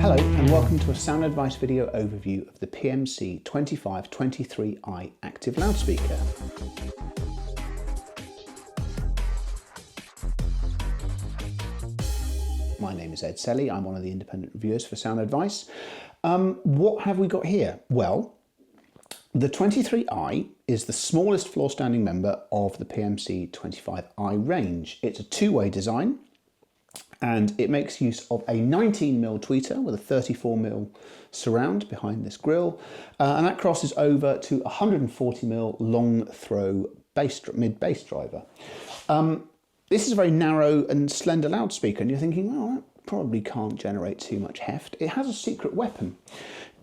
Hello and welcome to a sound advice video overview of the PMC Twenty5 23i active loudspeaker. My name is Ed Selly, I'm one of the independent reviewers for Sound Advice. What have we got here? Well, the 23i is the smallest floor standing member of the PMC 25i range. It's a two-way design, and it makes use of a 19mm tweeter with a 34mm surround behind this grille, and that crosses over to a 140mm long throw mid bass driver. This is a very narrow and slender loudspeaker, and you're thinking, well, that probably can't generate too much heft. It has a secret weapon.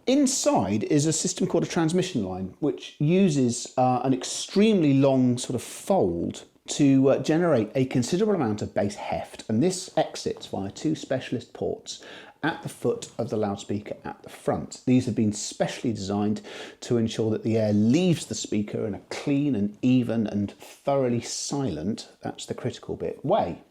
Inside is a system called a transmission line, which uses an extremely long sort of fold to generate a considerable amount of bass heft, and this exits via two specialist ports at the foot of the loudspeaker at the front. These have been specially designed to ensure that the air leaves the speaker in a clean and even and thoroughly silent, that's the critical bit, way.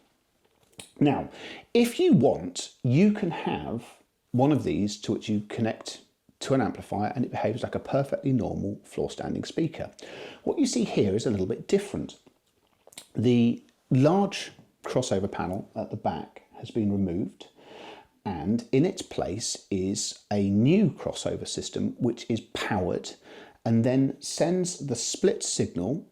Now, if you want, you can have one of these to which you connect to an amplifier and it behaves like a perfectly normal floor standing speaker. What you see here is a little bit different. The large crossover panel at the back has been removed, and in its place is a new crossover system which is powered and then sends the split signal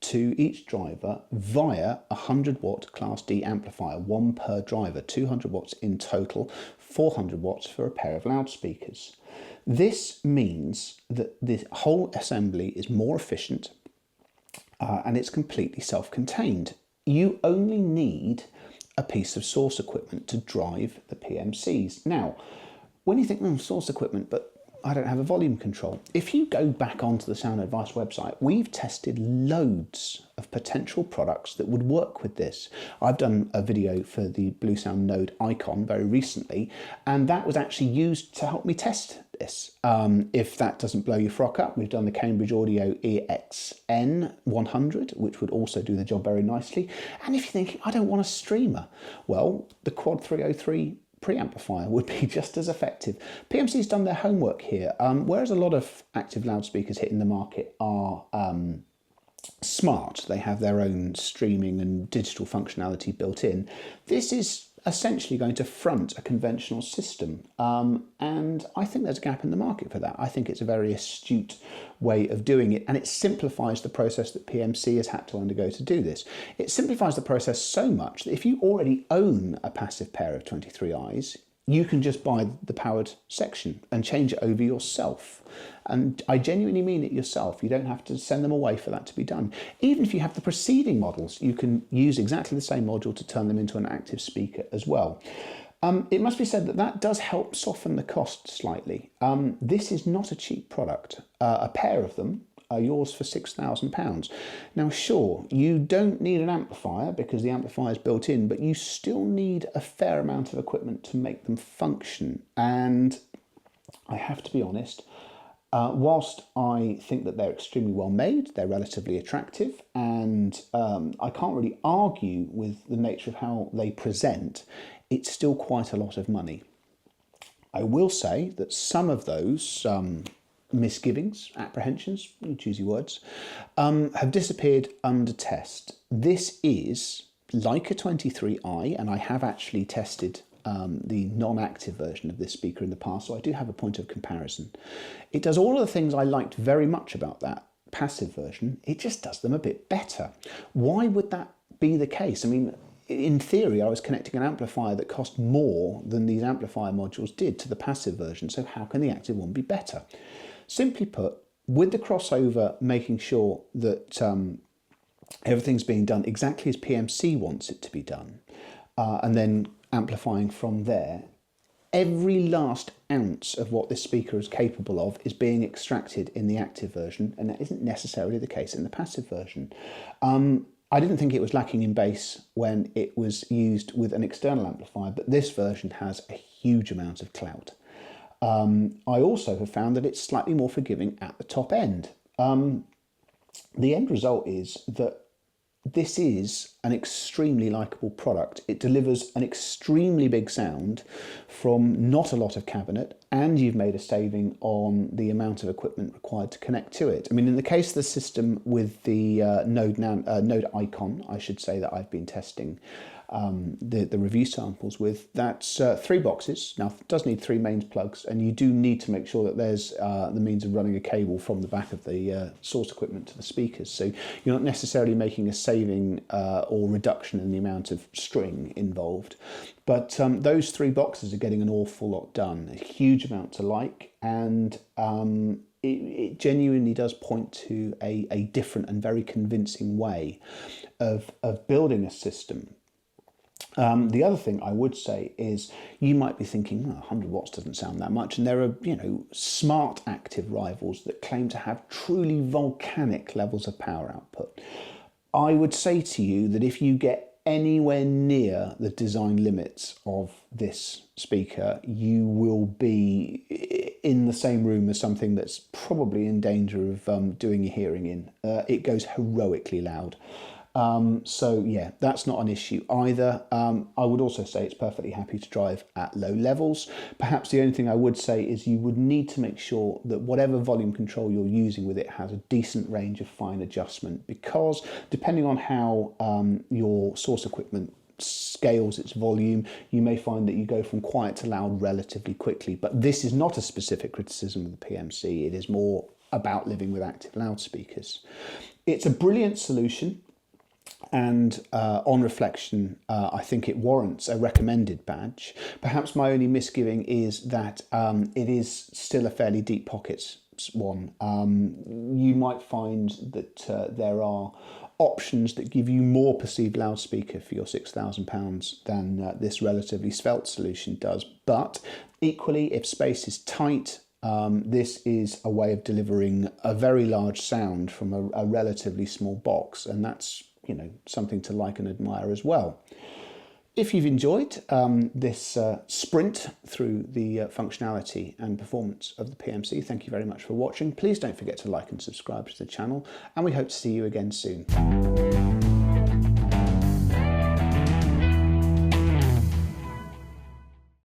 to each driver via a 100-watt Class D amplifier, one per driver, 200 watts in total, 400 watts for a pair of loudspeakers. This means that the whole assembly is more efficient, and it's completely self-contained. You only need a piece of source equipment to drive the PMCs. Now, when you think, source equipment, but I don't have a volume control. If you go back onto the Sound Advice website, we've tested loads of potential products that would work with this. I've done a video for the Blue Sound Node Icon very recently, and that was actually used to help me test this. If that doesn't blow your frock up, we've done the Cambridge Audio EXN 100, which would also do the job very nicely. And if you're thinking, I don't want a streamer, well, the Quad 303 preamplifier would be just as effective. PMC's done their homework here, whereas a lot of active loudspeakers hitting the market are smart, they have their own streaming and digital functionality built in. This is essentially going to front a conventional system, and I think there's a gap in the market for that. I think it's a very astute way of doing it, and it simplifies the process that PMC has had to undergo to do this. It simplifies the process so much that if you already own a passive pair of 23i's, you can just buy the powered section and change it over yourself. And I genuinely mean it yourself. You don't have to send them away for that to be done. Even if you have the preceding models, you can use exactly the same module to turn them into an active speaker as well. It must be said that that does help soften the cost slightly. This is not a cheap product. A pair of them are yours for £6,000. Now sure, you don't need an amplifier because the amplifier is built in, but you still need a fair amount of equipment to make them function. And I have to be honest, whilst I think that they're extremely well made, they're relatively attractive, and I can't really argue with the nature of how they present, it's still quite a lot of money. I will say that some of those misgivings, apprehensions, you choose your words, have disappeared under test. This is like a 23i, and I have actually tested the non-active version of this speaker in the past, so I do have a point of comparison. It does all of the things I liked very much about that passive version, it just does them a bit better. Why would that be the case? I mean, in theory, I was connecting an amplifier that cost more than these amplifier modules did to the passive version, so how can the active one be better? Simply put, with the crossover making sure that everything's being done exactly as PMC wants it to be done, and then amplifying from there, every last ounce of what this speaker is capable of is being extracted in the active version, and that isn't necessarily the case in the passive version. I didn't think it was lacking in bass when it was used with an external amplifier, but this version has a huge amount of clout. I also have found that it's slightly more forgiving at the top end. The end result is that this is an extremely likable product. It delivers an extremely big sound from not a lot of cabinet, and you've made a saving on the amount of equipment required to connect to it. I mean, in the case of the system with the Node Icon, I should say, that I've been testing the review samples with, that's 3 boxes. Now, it does need 3 mains plugs, and you do need to make sure that there's the means of running a cable from the back of the source equipment to the speakers. So you're not necessarily making a saving or reduction in the amount of string involved. But those 3 boxes are getting an awful lot done, a huge amount to like, and it genuinely does point to a different and very convincing way of building a system. The other thing I would say is you might be thinking, oh, 100 watts doesn't sound that much, and there are, smart active rivals that claim to have truly volcanic levels of power output. I would say to you that if you get anywhere near the design limits of this speaker, you will be in the same room as something that's probably in danger of doing your hearing in. It goes heroically loud. So yeah, that's not an issue either. I would also say it's perfectly happy to drive at low levels. Perhaps the only thing I would say is you would need to make sure that whatever volume control you're using with it has a decent range of fine adjustment, because depending on how your source equipment scales its volume, you may find that you go from quiet to loud relatively quickly. But this is not a specific criticism of the PMC. It is more about living with active loudspeakers. It's a brilliant solution. And on reflection, I think it warrants a recommended badge. Perhaps my only misgiving is that it is still a fairly deep pockets one. You might find that there are options that give you more perceived loudspeaker for your £6,000 than this relatively svelte solution does. But equally, if space is tight, this is a way of delivering a very large sound from a relatively small box, and that's something to like and admire as well. If you've enjoyed this sprint through the functionality and performance of the PMC, thank you very much for watching. Please don't forget to like and subscribe to the channel, and we hope to see you again soon.